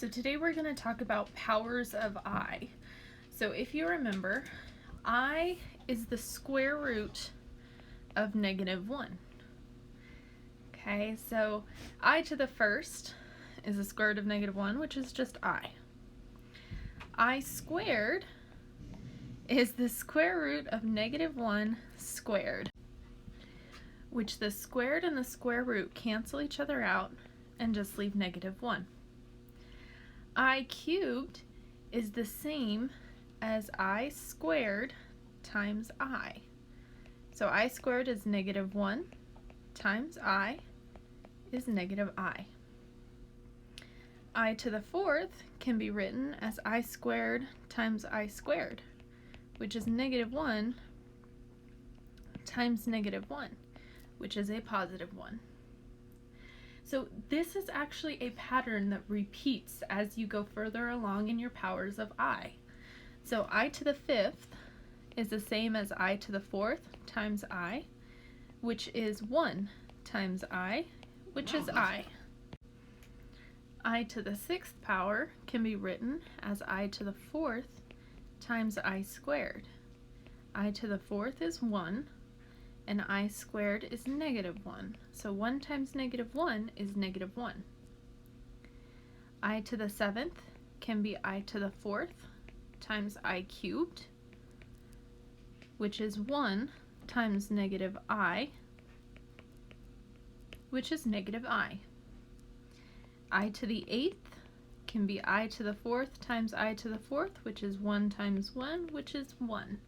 So today we're going to talk about powers of I. So if you remember, I is the square root of -1. Okay, so I to the first is the square root of -1, which is just I. I squared is the square root of -1 squared, which the squared and the square root cancel each other out and just leave -1. I cubed is the same as I squared times I. So I squared is -1 times I is -I. I to the fourth can be written as I squared times I squared, which is -1 times -1, which is a +1. So this is actually a pattern that repeats as you go further along in your powers of I. So I to the fifth is the same as I to the fourth times I, which is 1 times I, which is I. I to the sixth power can be written as I to the fourth times I squared. I to the fourth is 1, and I squared is -1. So 1 times -1 is -1. I to the seventh can be I to the fourth times I cubed, which is 1 times -I, which is -I. I to the eighth can be I to the fourth times I to the fourth, which is 1 times 1, which is 1.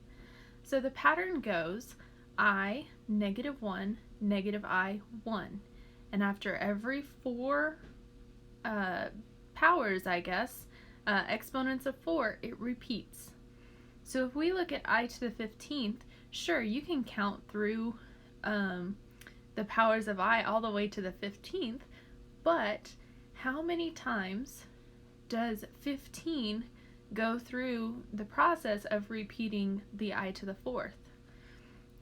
So the pattern goes I, -1, -I, 1. And after every four powers, I guess, exponents of 4, it repeats. So if we look at I to the 15th, sure, you can count through the powers of I all the way to the 15th, but how many times does 15 go through the process of repeating the I to the fourth?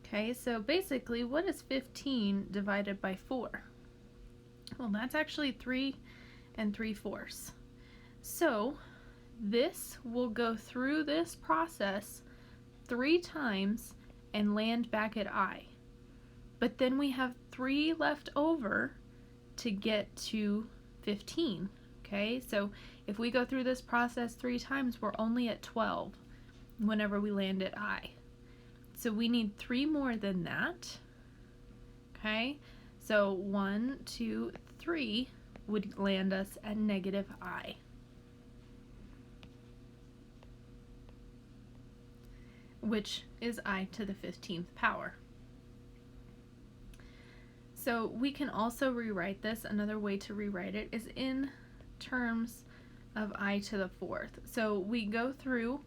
Okay, so basically, what is 15 divided by 4? Well, that's actually 3 3/4. So this will go through this process 3 times and land back at I. But then we have 3 left over to get to 15. Okay, so if we go through this process 3 times, we're only at 12 whenever we land at I. So we need 3 more than that. Okay, so 1, 2, 3 would land us at -I. Which is I to the 15th power. So we can also rewrite this. Another way to rewrite it is in terms of I to the fourth. So we go through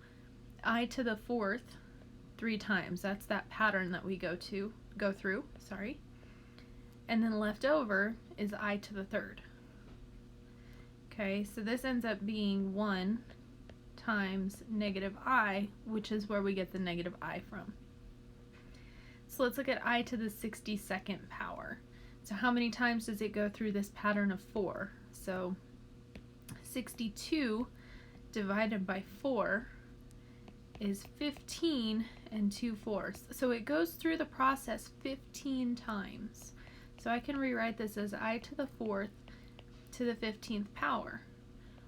I to the fourth 3 times. That's that pattern that we go through, sorry. And then left over is I to the third. Okay, so this ends up being 1 times -I, which is where we get the -I from. So let's look at I to the 62nd power. So how many times does it go through this pattern of 4? So 62 divided by 4 is 15 2/4. So it goes through the process 15 times. So I can rewrite this as I to the fourth to the 15th power.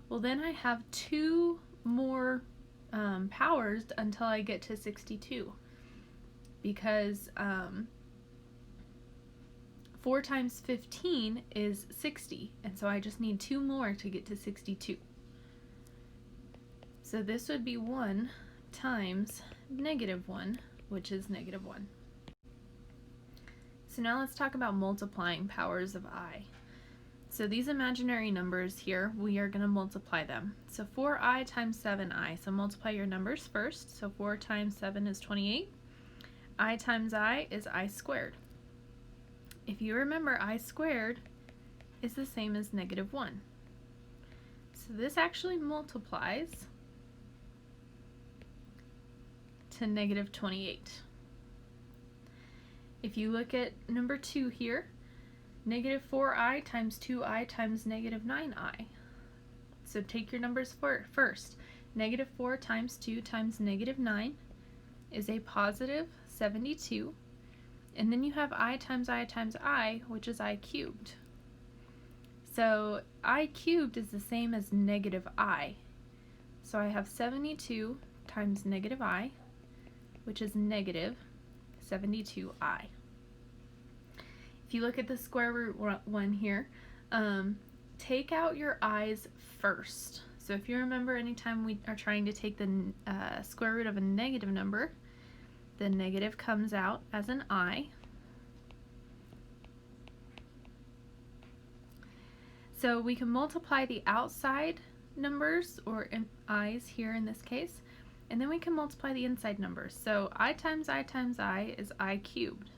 Well, then I have 2 more powers until I get to 62. Because 4 times 15 is 60, and so I just need 2 more to get to 62. So this would be 1 times -1, which is -1. So now let's talk about multiplying powers of I. So these imaginary numbers here, we are going to multiply them. So 4I times 7I. So multiply your numbers first. So 4 times 7 is 28. I times I is I squared. If you remember, I squared is the same as -1. So this actually multiplies to -28. If you look at number 2 here, -4i times 2i times -9i. So take your numbers first. Negative 4 times 2 times negative 9 is a positive 72. And then you have I times I times I, which is I cubed. So I cubed is the same as negative I. So I have 72 times negative I, which is negative 72I. If you look at the square root one here, take out your i's first. So if you remember, anytime we are trying to take the square root of a negative number, the negative comes out as an I. So we can multiply the outside numbers, or i's here in this case, and then we can multiply the inside numbers. So I times I times I is I cubed.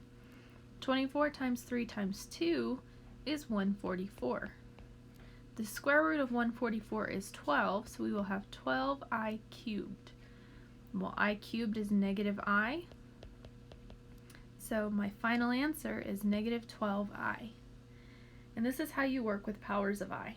24 times 3 times 2 is 144. The square root of 144 is 12, so we will have 12I cubed. Well, I cubed is negative I, so my final answer is negative 12I. And this is how you work with powers of I.